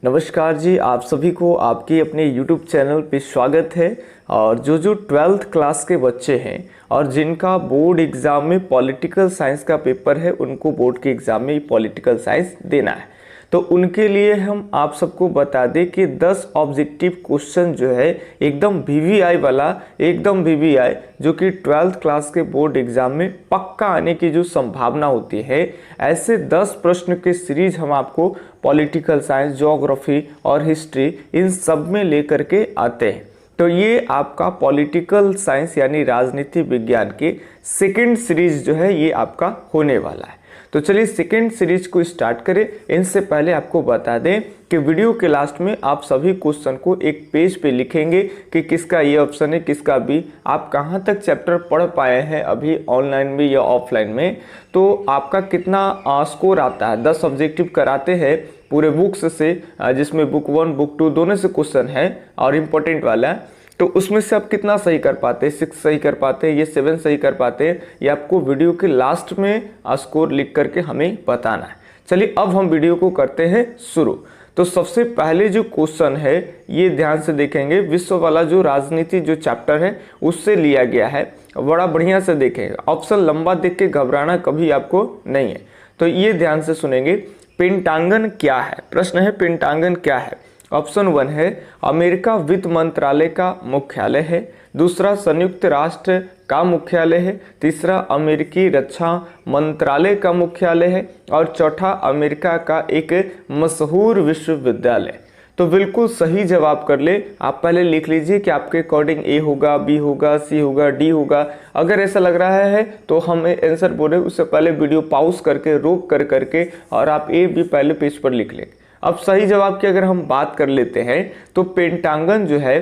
नमस्कार जी, आप सभी को आपके अपने YouTube चैनल पे स्वागत है। और जो 12th क्लास के बच्चे हैं और जिनका बोर्ड एग्ज़ाम में पॉलिटिकल साइंस का पेपर है, उनको बोर्ड के एग्ज़ाम में पॉलिटिकल साइंस देना है, तो उनके लिए हम आप सबको बता दें कि 10 ऑब्जेक्टिव क्वेश्चन जो है एकदम VVI वाला, एकदम VVI जो कि 12th क्लास के बोर्ड एग्ज़ाम में पक्का आने की जो संभावना होती है, ऐसे 10 प्रश्न के सीरीज हम आपको पॉलिटिकल साइंस, ज्योग्राफी और हिस्ट्री इन सब में लेकर के आते हैं। तो ये आपका पॉलिटिकल साइंस यानी राजनीति विज्ञान के सेकंड सीरीज जो है ये आपका होने वाला है। तो चलिए सेकंड सीरीज को स्टार्ट करें। इनसे पहले आपको बता दें कि वीडियो के लास्ट में आप सभी क्वेश्चन को एक पेज पे लिखेंगे कि किसका ये ऑप्शन है, किसका बी। आप कहाँ तक चैप्टर पढ़ पाए हैं अभी ऑनलाइन में या ऑफलाइन में, तो आपका कितना स्कोर आता है। 10 ऑब्जेक्टिव कराते हैं पूरे बुक्स से, जिसमें बुक 1 बुक 2 दोनों से क्वेश्चन है और इम्पोर्टेंट वाला है। तो उसमें से आप कितना सही कर पाते हैं, 6 सही कर पाते हैं, ये 7 सही कर पाते हैं, ये आपको वीडियो के लास्ट में स्कोर लिख करके हमें बताना है। चलिए अब हम वीडियो को करते हैं शुरू। तो सबसे पहले जो क्वेश्चन है ये ध्यान से देखेंगे, विश्व वाला जो राजनीति जो चैप्टर है उससे लिया गया है। बड़ा बढ़िया से देखेंगे, ऑप्शन लंबा देख के घबराना कभी आपको नहीं है। तो ये ध्यान से सुनेंगे। पेंटागन क्या है? प्रश्न है पेंटागन क्या है। ऑप्शन 1 है अमेरिका वित्त मंत्रालय का मुख्यालय है। दूसरा संयुक्त राष्ट्र का मुख्यालय है। तीसरा अमेरिकी रक्षा मंत्रालय का मुख्यालय है। और चौथा अमेरिका का एक मशहूर विश्वविद्यालय। तो बिल्कुल सही जवाब कर ले। आप पहले लिख लीजिए कि आपके अकॉर्डिंग ए होगा, बी होगा, सी होगा, डी होगा। अगर ऐसा लग रहा है तो हम आंसर बोले उससे पहले वीडियो पॉज करके रोक करके और आप ए बी पहले पेज पर लिख लें। अब सही जवाब की अगर हम बात कर लेते हैं तो पेंटागन जो है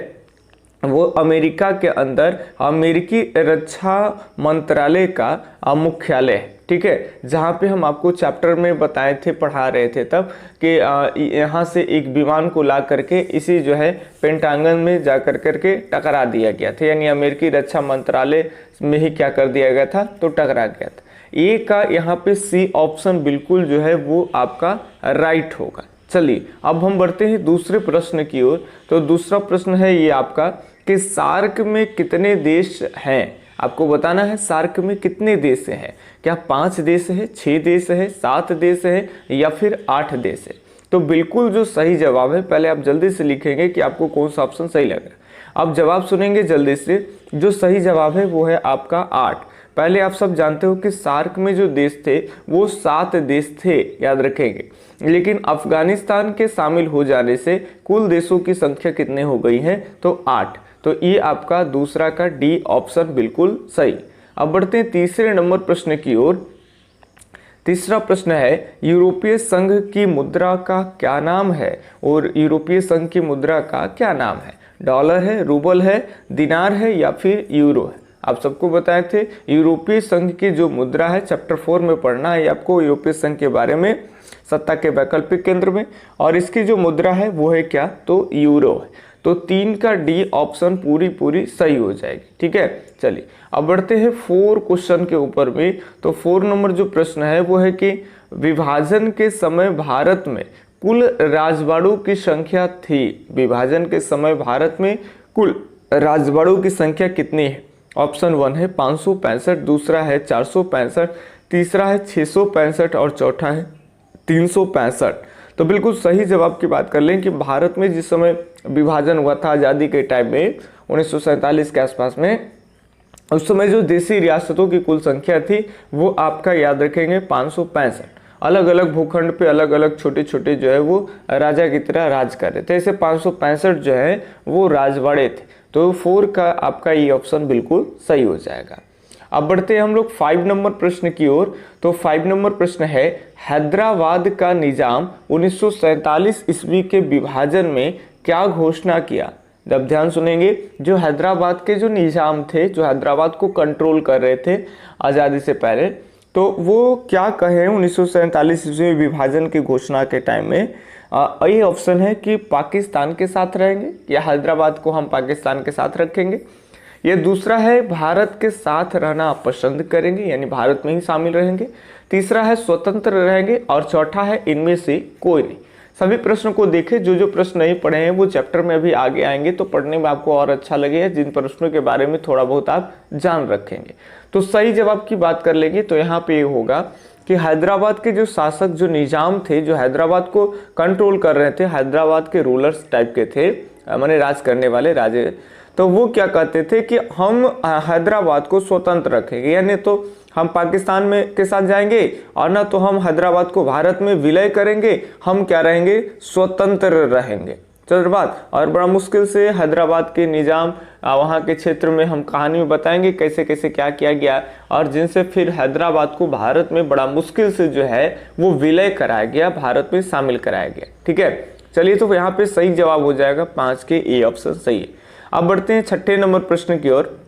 वो अमेरिका के अंदर अमेरिकी रक्षा मंत्रालय का मुख्यालय है। ठीक है, जहाँ पे हम आपको चैप्टर में बताए थे, पढ़ा रहे थे तब कि यहाँ से एक विमान को ला करके इसी जो है पेंटागन में जा करके टकरा दिया गया था, यानी अमेरिकी रक्षा मंत्रालय में ही क्या कर दिया गया था, तो टकरा गया था। ए का यहाँ पे सी ऑप्शन बिल्कुल जो है वो आपका राइट होगा। चलिए अब हम बढ़ते हैं दूसरे प्रश्न की ओर। तो दूसरा प्रश्न है ये आपका कि सार्क में कितने देश हैं। आपको बताना है सार्क में कितने देश हैं। क्या 5 देश है, 6 देश है, 7 देश है या फिर 8 देश है। तो बिल्कुल जो सही जवाब है, पहले आप जल्दी से लिखेंगे कि आपको कौन सा ऑप्शन सही लग रहा है। अब जवाब सुनेंगे जल्दी से। जो सही जवाब है वो है आपका 8। पहले आप सब जानते हो कि सार्क में जो देश थे वो 7 देश थे, याद रखेंगे। लेकिन अफगानिस्तान के शामिल हो जाने से कुल देशों की संख्या कितने हो गई है, तो 8। तो ये आपका दूसरा का डी ऑप्शन बिल्कुल सही। अब बढ़ते हैं तीसरे नंबर प्रश्न की ओर। तीसरा प्रश्न है यूरोपीय संघ की मुद्रा का क्या नाम है। और यूरोपीय संघ की मुद्रा का क्या नाम है। डॉलर है, रूबल है, दिनार है या फिर यूरो है। आप सबको बताए थे यूरोपीय संघ की जो मुद्रा है, चैप्टर 4 में पढ़ना है आपको यूरोपीय संघ के बारे में, सत्ता के वैकल्पिक केंद्र में। और इसकी जो मुद्रा है वो है क्या, तो यूरो है। तो 3 का डी ऑप्शन पूरी सही हो जाएगी। ठीक है, चलिए अब बढ़ते हैं 4 क्वेश्चन के ऊपर में। तो 4 नंबर जो प्रश्न है वो है कि विभाजन के समय भारत में कुल राजवाड़ों की संख्या थी। विभाजन के समय भारत में कुल राजवाड़ों की संख्या कितनी है। ऑप्शन 1 है 565, दूसरा है 465, तीसरा है 665 और चौथा है 365। तो बिल्कुल सही जवाब की बात कर लें कि भारत में जिस समय विभाजन हुआ था आज़ादी के टाइम में 1947 के आसपास में, उस समय जो देशी रियासतों की कुल संख्या थी वो आपका याद रखेंगे 565। अलग अलग भूखंड पे अलग अलग छोटे छोटे जो है वो राजा की तरह राज कर रहे थे। ऐसे 565 जो है वो राजवाड़े थे। तो 4 का आपका ये ऑप्शन बिल्कुल सही हो जाएगा। अब बढ़ते हैं हम लोग 5 नंबर प्रश्न की ओर। तो 5 नंबर प्रश्न है हैदराबाद का निजाम 1947 ईस्वी के विभाजन में क्या घोषणा किया। जब ध्यान सुनेंगे, जो हैदराबाद के जो निजाम थे, जो हैदराबाद को कंट्रोल कर रहे थे आज़ादी से पहले, तो वो क्या कहे 1947 ईस्वी विभाजन की घोषणा के टाइम में। ये ऑप्शन है कि पाकिस्तान के साथ रहेंगे या हैदराबाद को हम पाकिस्तान के साथ रखेंगे। ये दूसरा है भारत के साथ रहना पसंद करेंगे, यानी भारत में ही शामिल रहेंगे। तीसरा है स्वतंत्र रहेंगे और चौथा है इनमें से कोई नहीं। सभी प्रश्नों को देखें, जो जो प्रश्न नहीं पढ़े हैं वो चैप्टर में अभी आगे आएंगे तो पढ़ने में आपको और अच्छा लगेगा, जिन प्रश्नों के बारे में थोड़ा बहुत आप जान रखेंगे। तो सही जवाब की बात कर लेंगे तो यहाँ पे ये होगा कि हैदराबाद के जो शासक, जो निजाम थे, जो हैदराबाद को कंट्रोल कर रहे थे, हैदराबाद के रूलर्स टाइप के थे, माने राज करने वाले राजे, तो वो क्या कहते थे कि हम हैदराबाद को स्वतंत्र रखेंगे, यानी तो हम पाकिस्तान में के साथ जाएंगे और ना तो हम हैदराबाद को भारत में विलय करेंगे, हम क्या रहेंगे, स्वतंत्र रहेंगे। चल बात, और बड़ा मुश्किल से हैदराबाद के निजाम वहाँ के क्षेत्र में हम कहानी में बताएंगे कैसे कैसे क्या किया गया, और जिनसे फिर हैदराबाद को भारत में बड़ा मुश्किल से जो है वो विलय कराया गया, भारत में शामिल कराया गया। ठीक है, चलिए तो यहाँ पे सही जवाब हो जाएगा 5 के ए ऑप्शन सही है। अब बढ़ते हैं छठे नंबर प्रश्न की ओर।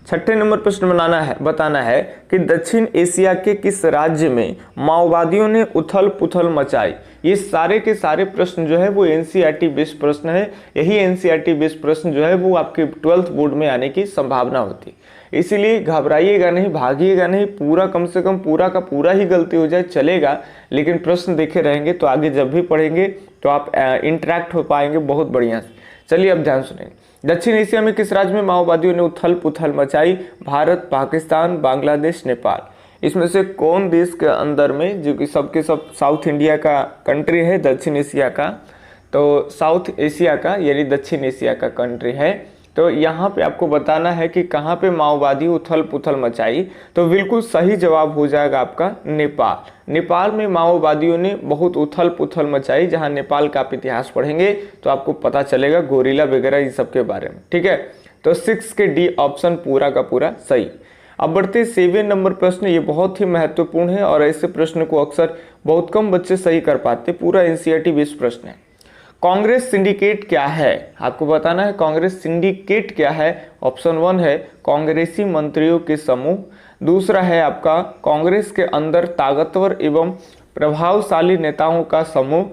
छठे नंबर प्रश्न बताना है कि दक्षिण एशिया के किस राज्य में माओवादियों ने उथल पुथल मचाई। ये सारे के सारे प्रश्न जो है वो एनसीईआरटी बेस्ड प्रश्न है। यही एनसीईआरटी बेस्ड प्रश्न जो है वो आपके 12th बोर्ड में आने की संभावना होती है, इसीलिए घबराइएगा नहीं, भागिएगा नहीं, पूरा कम से कम पूरा का पूरा ही गलती हो जाए चलेगा, लेकिन प्रश्न देखे रहेंगे तो आगे जब भी पढ़ेंगे तो आप इंटरेक्ट हो पाएंगे बहुत बढ़िया से। चलिए अब ध्यान सुनेंगे। दक्षिण एशिया में किस राज्य में माओवादियों ने उथल पुथल मचाई? भारत, पाकिस्तान, बांग्लादेश, नेपाल। इसमें से कौन देश के अंदर में, जो कि सबके सब साउथ इंडिया का कंट्री है, दक्षिण एशिया का, तो साउथ एशिया का यानी दक्षिण एशिया का कंट्री है, तो यहाँ पे आपको बताना है कि कहाँ पे माओवादी उथल पुथल मचाई। तो बिल्कुल सही जवाब हो जाएगा आपका नेपाल। नेपाल में माओवादियों ने बहुत उथल पुथल मचाई। जहाँ नेपाल का आप इतिहास पढ़ेंगे तो आपको पता चलेगा गोरिल्ला वगैरह इन सब के बारे में। ठीक है, तो 6 के डी ऑप्शन पूरा का पूरा सही। अब बढ़ते 7 नंबर प्रश्न। ये बहुत ही महत्वपूर्ण है और ऐसे प्रश्न को अक्सर बहुत कम बच्चे सही कर पाते। पूरा एनसीईआरटी बेस्ड प्रश्न है। कांग्रेस सिंडिकेट क्या है? आपको बताना है कांग्रेस सिंडिकेट क्या है। ऑप्शन 1 है कांग्रेसी मंत्रियों के समूह। दूसरा है आपका कांग्रेस के अंदर ताकतवर एवं प्रभावशाली नेताओं का समूह।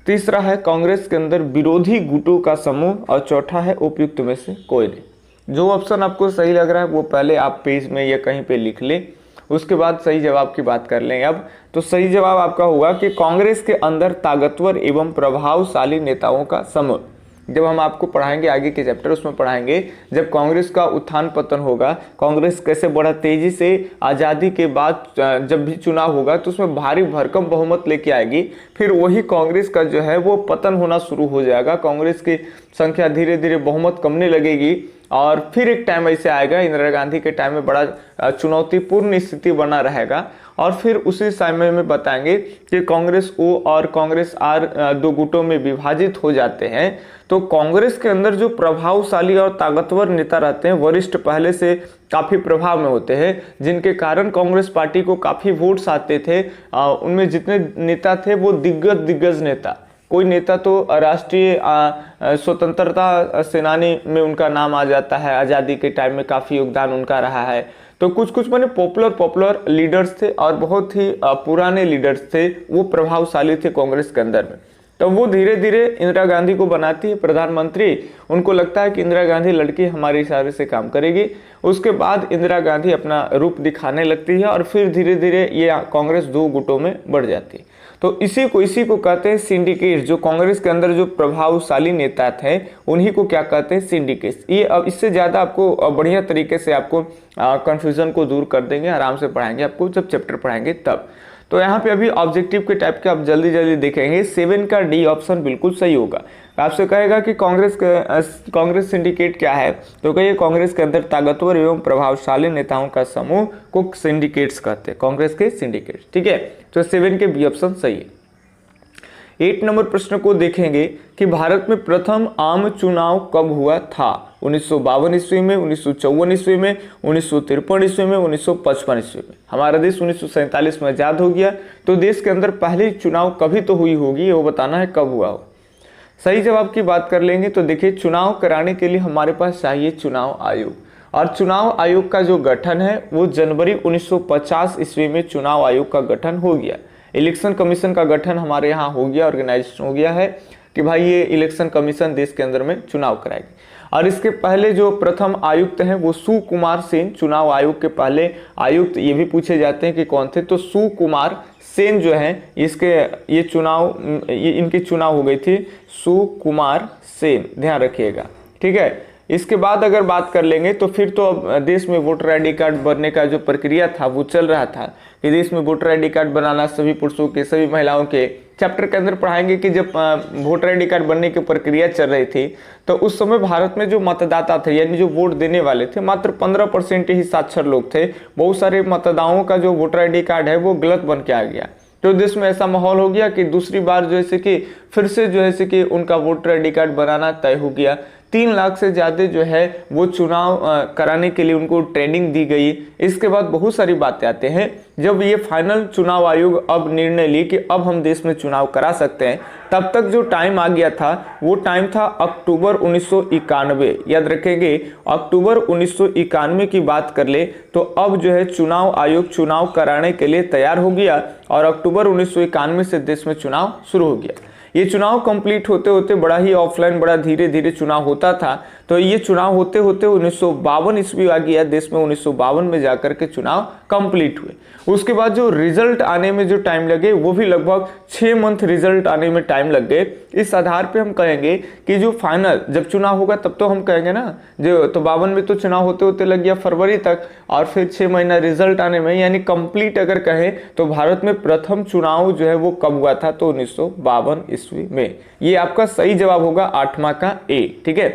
तीसरा है कांग्रेस के अंदर विरोधी गुटों का समूह। और चौथा है उपयुक्त में से कोई नहीं। जो ऑप्शन आपको सही लग रहा है वो पहले आप पेज में या कहीं पे लिख ले, उसके बाद सही जवाब की बात कर लेंगे। अब तो सही जवाब आपका होगा कि कांग्रेस के अंदर ताकतवर एवं प्रभावशाली नेताओं का समूह। जब हम आपको पढ़ाएंगे आगे के चैप्टर, उसमें पढ़ाएंगे जब कांग्रेस का उत्थान पतन होगा, कांग्रेस कैसे बड़ा तेजी से आज़ादी के बाद जब भी चुनाव होगा तो उसमें भारी भरकम बहुमत लेके आएगी, फिर वही कांग्रेस का जो है वो पतन होना शुरू हो जाएगा। कांग्रेस की संख्या धीरे धीरे बहुमत कमने लगेगी और फिर एक टाइम ऐसे आएगा, इंदिरा गांधी के टाइम में बड़ा चुनौतीपूर्ण स्थिति बना रहेगा। और फिर उसी समय में बताएंगे कि कांग्रेस ओ और कांग्रेस आर दो गुटों में विभाजित हो जाते हैं। तो कांग्रेस के अंदर जो प्रभावशाली और ताकतवर नेता रहते हैं, वरिष्ठ पहले से काफ़ी प्रभाव में होते हैं, जिनके कारण कांग्रेस पार्टी को काफ़ी वोट्स आते थे। उनमें जितने नेता थे वो दिग्गज नेता। कोई नेता तो राष्ट्रीय स्वतंत्रता सेनानी में उनका नाम आ जाता है, आज़ादी के टाइम में काफ़ी योगदान उनका रहा है। तो कुछ माने पॉपुलर लीडर्स थे और बहुत ही पुराने लीडर्स थे, वो प्रभावशाली थे कांग्रेस के अंदर में। तो वो धीरे धीरे इंदिरा गांधी को बनाती है प्रधानमंत्री। उनको लगता है कि इंदिरा गांधी लड़की हमारे इशारे से काम करेगी। उसके बाद इंदिरा गांधी अपना रूप दिखाने लगती है और फिर धीरे धीरे ये कांग्रेस दो गुटों में बढ़ जाती है। तो इसी को कहते हैं सिंडिकेट। जो कांग्रेस के अंदर जो प्रभावशाली नेता थे उन्हीं को क्या कहते हैं, सिंडिकेट। ये अब इससे ज़्यादा आपको बढ़िया तरीके से आपको कंफ्यूजन को दूर कर देंगे, आराम से पढ़ाएंगे आपको जब चैप्टर पढ़ाएंगे तब। तो यहाँ पे अभी ऑब्जेक्टिव के टाइप के आप जल्दी देखेंगे। 7 का डी ऑप्शन बिल्कुल सही होगा। आपसे कहेगा कि कांग्रेस सिंडिकेट क्या है, तो कहिए कांग्रेस के अंदर ताकतवर एवं प्रभावशाली नेताओं का समूह को सिंडिकेट्स कहते हैं, कांग्रेस के सिंडिकेट। ठीक है, तो 7 के बी ऑप्शन सही है। 8 नंबर प्रश्न को देखेंगे कि भारत में प्रथम आम चुनाव कब हुआ था? 1952 ईस्वी में, 1954 ईस्वी में, 1953 ईस्वी में, 1955 ईस्वी में। हमारा देश 1947 में आज़ाद हो गया, तो देश के अंदर पहले चुनाव कभी तो हुई होगी, वो बताना है कब हुआ हो। सही जवाब की बात कर लेंगे तो देखिए, चुनाव कराने के लिए हमारे पास चाहिए चुनाव आयोग, और चुनाव आयोग का जो गठन है वो जनवरी 1950 ईस्वी में चुनाव आयोग का गठन हो गया। इलेक्शन कमीशन का गठन हमारे यहाँ हो गया, ऑर्गेनाइजेशन हो गया है। कि भाई ये इलेक्शन कमीशन देश के अंदर में चुनाव कराएगी। और इसके पहले जो प्रथम आयुक्त हैं वो सुकुमार सेन, चुनाव आयोग के पहले आयुक्त ये भी पूछे जाते हैं कि कौन थे, तो सुकुमार सेन जो है इनकी चुनाव हो गई थी, सुकुमार सेन, ध्यान रखिएगा, ठीक है। इसके बाद अगर बात कर लेंगे तो फिर तो अब देश में वोटर आईडी कार्ड बनने का जो प्रक्रिया था वो चल रहा था कि देश में वोटर आईडी कार्ड बनाना सभी पुरुषों के, सभी महिलाओं के। चैप्टर के अंदर पढ़ाएंगे कि जब वोटर आईडी कार्ड बनने की प्रक्रिया चल रही थी तो उस समय भारत में जो मतदाता थे यानी जो वोट देने वाले थे मात्र 15% ही साक्षर लोग थे। बहुत सारे मतदाताओं का जो वोटर आईडी कार्ड है वो गलत बन के आ गया। तो देश में ऐसा माहौल हो गया कि दूसरी बार जो है कि फिर से जो है कि उनका वोटर आईडी कार्ड बनाना तय हो गया। 3 लाख से ज़्यादा जो है वो चुनाव कराने के लिए उनको ट्रेनिंग दी गई। इसके बाद बहुत सारी बातें आते हैं। जब ये फाइनल चुनाव आयोग अब निर्णय लिए कि अब हम देश में चुनाव करा सकते हैं, तब तक जो टाइम आ गया था वो टाइम था अक्टूबर 1991। याद रखेंगे, अक्टूबर 1991 की बात कर ले तो अब जो है चुनाव आयोग चुनाव कराने के लिए तैयार हो गया और अक्टूबर 1991 से देश में चुनाव शुरू हो गया। ये चुनाव कंप्लीट होते होते बड़ा ही ऑफलाइन, बड़ा धीरे धीरे चुनाव होता था। तो ये चुनाव होते होते 1952 ईस्वी आ गया देश में, 1952 में जाकर के चुनाव कंप्लीट हुए। उसके बाद जो रिजल्ट आने में जो टाइम लगे वो भी लगभग 6 मंथ रिजल्ट आने में टाइम लग गए। इस आधार पे हम कहेंगे कि जो फाइनल जब चुनाव होगा तब तो हम कहेंगे ना, जो तो 52 में तो चुनाव होते होते लग गया फरवरी तक और फिर 6 महीना रिजल्ट आने में, यानी कंप्लीट अगर कहें तो भारत में प्रथम चुनाव जो है वो कब हुआ था, तो 1952 ईस्वी में। ये आपका सही जवाब होगा 8वां का ए, ठीक है।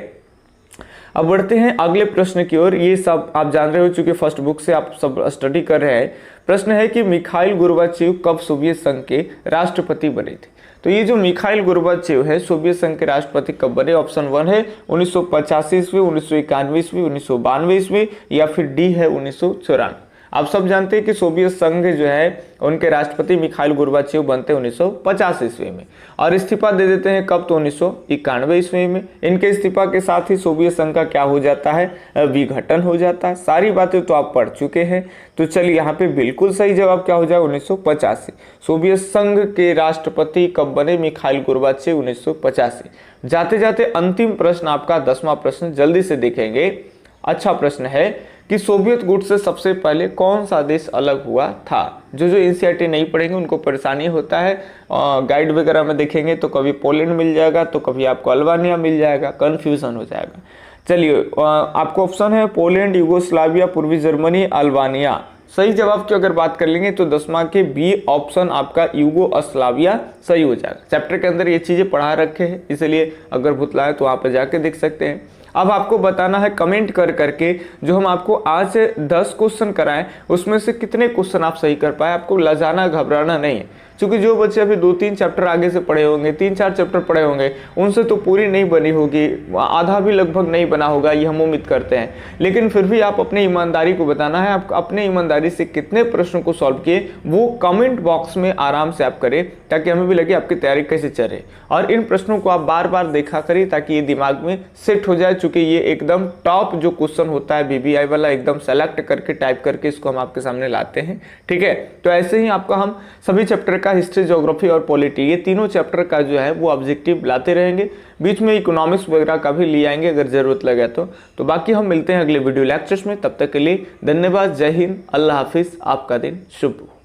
अब बढ़ते हैं अगले प्रश्न की ओर। ये सब आप जान रहे हो चूंकि फर्स्ट बुक से आप सब स्टडी कर रहे हैं। प्रश्न है कि मिखाइल गोर्बाचेव कब सोवियत संघ के राष्ट्रपति बने थे। तो ये जो मिखाइल गोर्बाचेव है सोवियत संघ के राष्ट्रपति कब बने? ऑप्शन 1 है 1985 ईस्वी, 1991 ईस्वी, 1992 ईस्वी, या फिर डी है 1994। आप सब जानते हैं कि सोवियत संघ जो है उनके राष्ट्रपति मिखाइल गोर्बाचेव बनते 1950 ईस्वी में और इस्तीफा दे देते हैं कब, तो 1991 ईस्वी में। इनके इस्तीफा के साथ ही सोवियत संघ का क्या हो जाता है, विघटन हो जाता है। सारी बातें तो आप पढ़ चुके हैं। तो चलिए यहाँ पे बिल्कुल सही जवाब क्या हो जाए, 1985। सोवियत संघ के राष्ट्रपति कब बने? Mikhail Gorbachev 1985। जाते जाते अंतिम प्रश्न आपका 10वां प्रश्न जल्दी से देखेंगे। अच्छा प्रश्न है कि सोवियत गुट से सबसे पहले कौन सा देश अलग हुआ था? जो एनसीईआरटी नहीं पढ़ेंगे उनको परेशानी होता है। गाइड वगैरह में देखेंगे तो कभी पोलैंड मिल जाएगा तो कभी आपको अल्बानिया मिल जाएगा, कन्फ्यूजन हो जाएगा। चलिए आपको ऑप्शन है पोलैंड, यूगोस्लाविया, पूर्वी जर्मनी, अल्बानिया। सही जवाब की अगर बात कर लेंगे तो 10वां के बी ऑप्शन आपका यूगोस्लाविया सही हो जाएगा। चैप्टर के अंदर ये चीजें पढ़ा रखे हैं, इसलिए अगर भुतलाए तो वहां पर जाके देख सकते हैं। अब आपको बताना है कमेंट कर करके जो हम आपको आज 10 क्वेश्चन कराएं उसमें से कितने क्वेश्चन आप सही कर पाए। आपको लजाना घबराना नहीं है, क्योंकि जो बच्चे अभी 2-3 चैप्टर आगे से पढ़े होंगे, 3-4 चैप्टर पढ़े होंगे, उनसे तो पूरी नहीं बनी होगी, आधा भी लगभग नहीं बना होगा, ये हम उम्मीद करते हैं। लेकिन फिर भी आप अपनी ईमानदारी को बताना है, आप अपने ईमानदारी से कितने प्रश्नों को सॉल्व किए वो कमेंट बॉक्स में आराम से आप करें, ताकि हमें भी लगे आपकी तैयारी कैसे चल रही। और इन प्रश्नों को आप बार बार देखा करिए ताकि ये दिमाग में सेट हो जाए, चूंकि ये एकदम टॉप जो क्वेश्चन होता है बीबीआई वाला, एकदम सेलेक्ट करके टाइप करके इसको हम आपके सामने लाते हैं, ठीक है। तो ऐसे ही आपका हम सभी चैप्टर का हिस्ट्री, ज्योग्राफी और पॉलिटी, ये तीनों चैप्टर का जो है वो ऑब्जेक्टिव लाते रहेंगे। बीच में इकोनॉमिक्स वगैरह का भी ले आएंगे अगर जरूरत लगे तो बाकी हम मिलते हैं अगले वीडियो लेक्चर्स में। तब तक के लिए धन्यवाद, जय हिंद, अल्लाह हाफिज, आपका दिन शुभ हो।